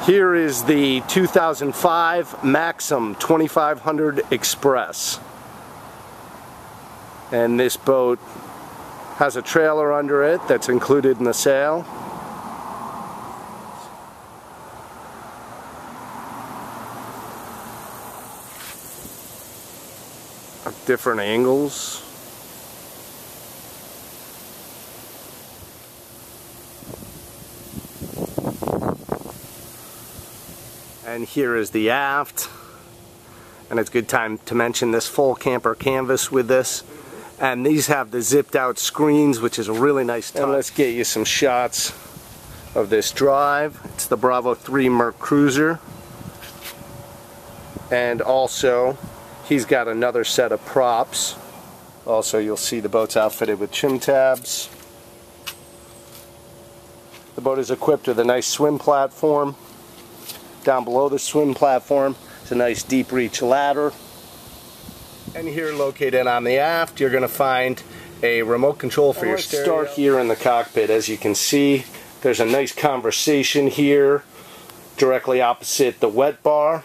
Here is the 2005 Maxum 2500 Express. And this boat has a trailer under it that's included in the sale. Different angles. And here is the aft, and it's a good time to mention this full camper canvas with this, and these have the zipped out screens, which is a really nice touch. And let's get you some shots of this drive. It's the Bravo 3 Merc Cruiser, and also he's got another set of props. Also, you'll see the boat's outfitted with trim tabs. The boat is equipped with a nice swim platform. Down below the swim platform is a nice deep reach ladder. And here, located on the aft, you're going to find a remote control for your stereo. Let's start here in the cockpit. As you can see, there's a nice conversation here directly opposite the wet bar.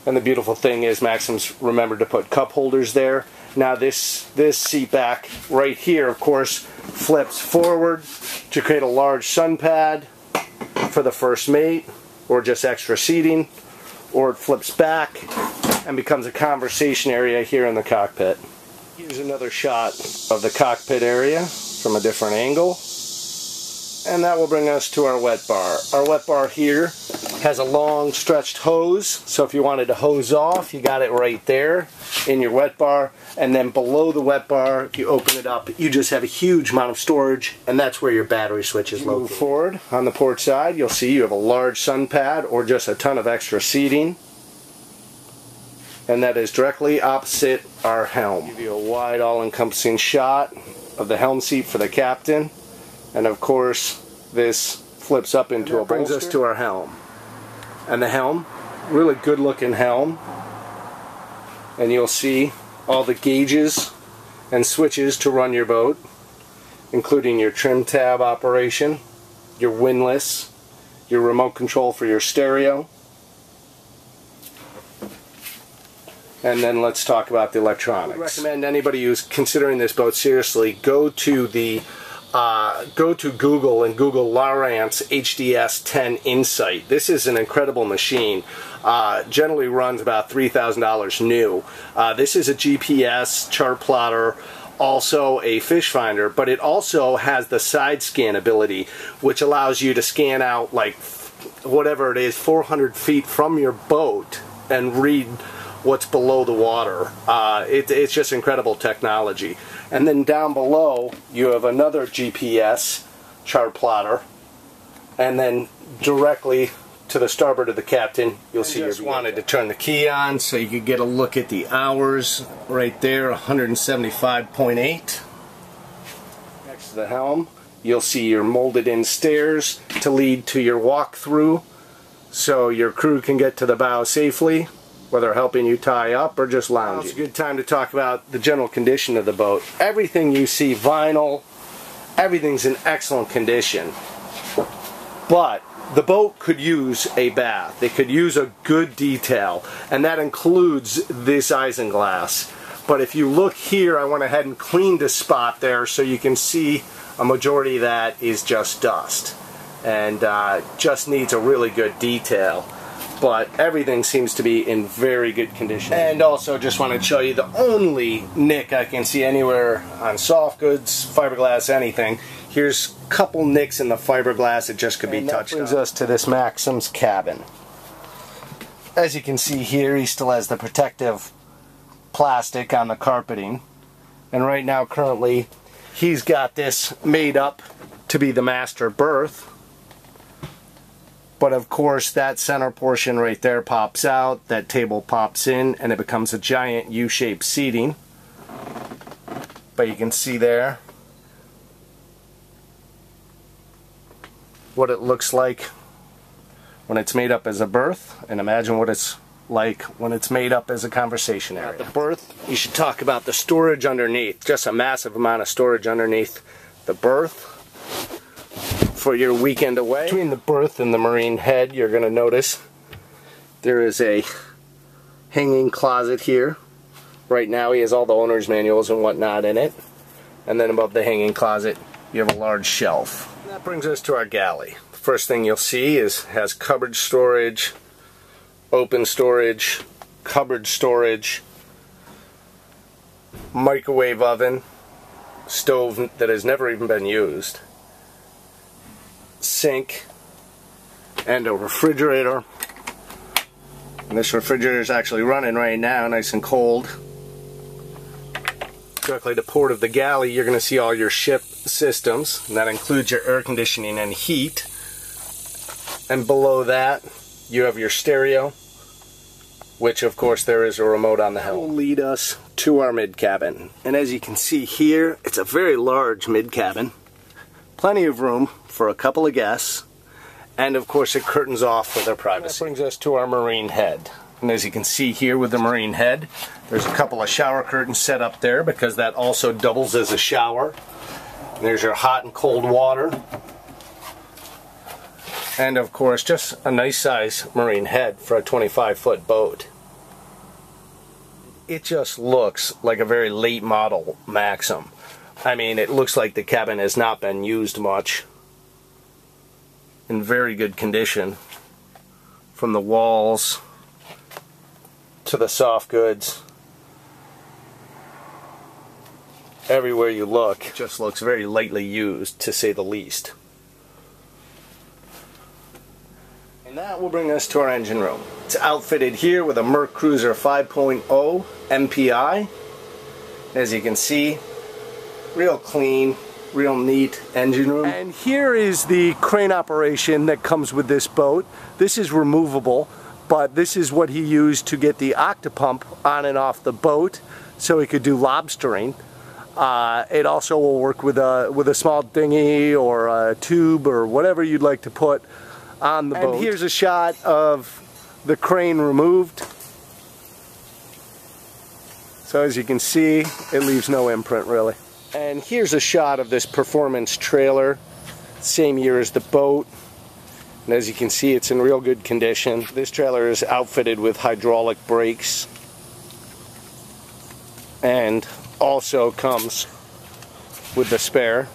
And the beautiful thing is Maxum's remembered to put cup holders there. Now this seat back right here, of course, flips forward to create a large sun pad for the first mate, or just extra seating, or it flips back and becomes a conversation area here in the cockpit. Here's another shot of the cockpit area from a different angle. And that will bring us to our wet bar. Our wet bar here has a long stretched hose, so if you wanted to hose off, you got it right there in your wet bar. And then below the wet bar, if you open it up, you just have a huge amount of storage, and that's where your battery switch is located. Move forward on the port side, you'll see you have a large sun pad or just a ton of extra seating. And that is directly opposite our helm. I'll give you a wide, all-encompassing shot of the helm seat for the captain. And of course, this flips up into a bolster. Brings us to our helm. And the helm, really good looking helm. And you'll see all the gauges and switches to run your boat, including your trim tab operation, your windlass, your remote control for your stereo. And then let's talk about the electronics. I recommend anybody who's considering this boat seriously go to Google and Google Lowrance HDS-10 Insight. This is an incredible machine. Generally runs about $3,000 new. This is a GPS chart plotter, also a fish finder, but it also has the side scan ability, which allows you to scan out like whatever it is, 400 feet from your boat and read what's below the water. It's just incredible technology. And then down below you have another GPS chart plotter, and then directly to the starboard of the captain you'll see just wanted to turn the key on so you could get a look at the hours right there, 175.8. Next to the helm you'll see your molded in stairs to lead to your walk-through so your crew can get to the bow safely, whether helping you tie up or just lounging. It's a good time to talk about the general condition of the boat. Everything you see, vinyl, everything's in excellent condition. But the boat could use a bath. It could use a good detail, and that includes this isinglass. But if you look here, I went ahead and cleaned a spot there so you can see a majority of that is just dust. And just needs a really good detail. But everything seems to be in very good condition. And also just want to show you the only nick I can see anywhere on soft goods, fiberglass, anything. Here's a couple nicks in the fiberglass that just could be touched on. That brings us to this Maxum's cabin. As you can see here, he still has the protective plastic on the carpeting. And right now, currently, he's got this made up to be the master berth. But of course that center portion right there pops out, that table pops in, and it becomes a giant U-shaped seating. But you can see there what it looks like when it's made up as a berth, and imagine what it's like when it's made up as a conversation area. At the berth, you should talk about the storage underneath. Just a massive amount of storage underneath the berth. for your weekend away. Between the berth and the marine head, you're going to notice there is a hanging closet here. Right now he has all the owner's manuals and whatnot in it. And then above the hanging closet, you have a large shelf. And that brings us to our galley. The first thing you'll see has cupboard storage, open storage, cupboard storage, microwave oven, stove that has never even been used, sink, and a refrigerator. And this refrigerator is actually running right now, nice and cold. Directly to port of the galley, you're going to see all your ship systems, and that includes your air conditioning and heat. And below that, you have your stereo, which of course there is a remote on the helm. That will lead us to our mid cabin. And as you can see here, it's a very large mid cabin. Plenty of room for a couple of guests. And of course it curtains off for their privacy. That brings us to our marine head. And as you can see here with the marine head, there's a couple of shower curtains set up there because that also doubles as a shower. And there's your hot and cold water. And of course just a nice size marine head for a 25-foot boat. It just looks like a very late model Maxum. I mean, it looks like the cabin has not been used much. In very good condition. From the walls to the soft goods. Everywhere you look, it just looks very lightly used, to say the least. And that will bring us to our engine room. It's outfitted here with a Merc Cruiser 5.0 MPI. As you can see, real clean, real neat engine room. And here is the crane operation that comes with this boat. This is removable, but this is what he used to get the octopump on and off the boat so he could do lobstering. It also will work with a small dinghy or a tube or whatever you'd like to put on the boat. And here's a shot of the crane removed. So as you can see, it leaves no imprint really. And here's a shot of this performance trailer, same year as the boat. And as you can see, it's in real good condition. This trailer is outfitted with hydraulic brakes and also comes with the spare.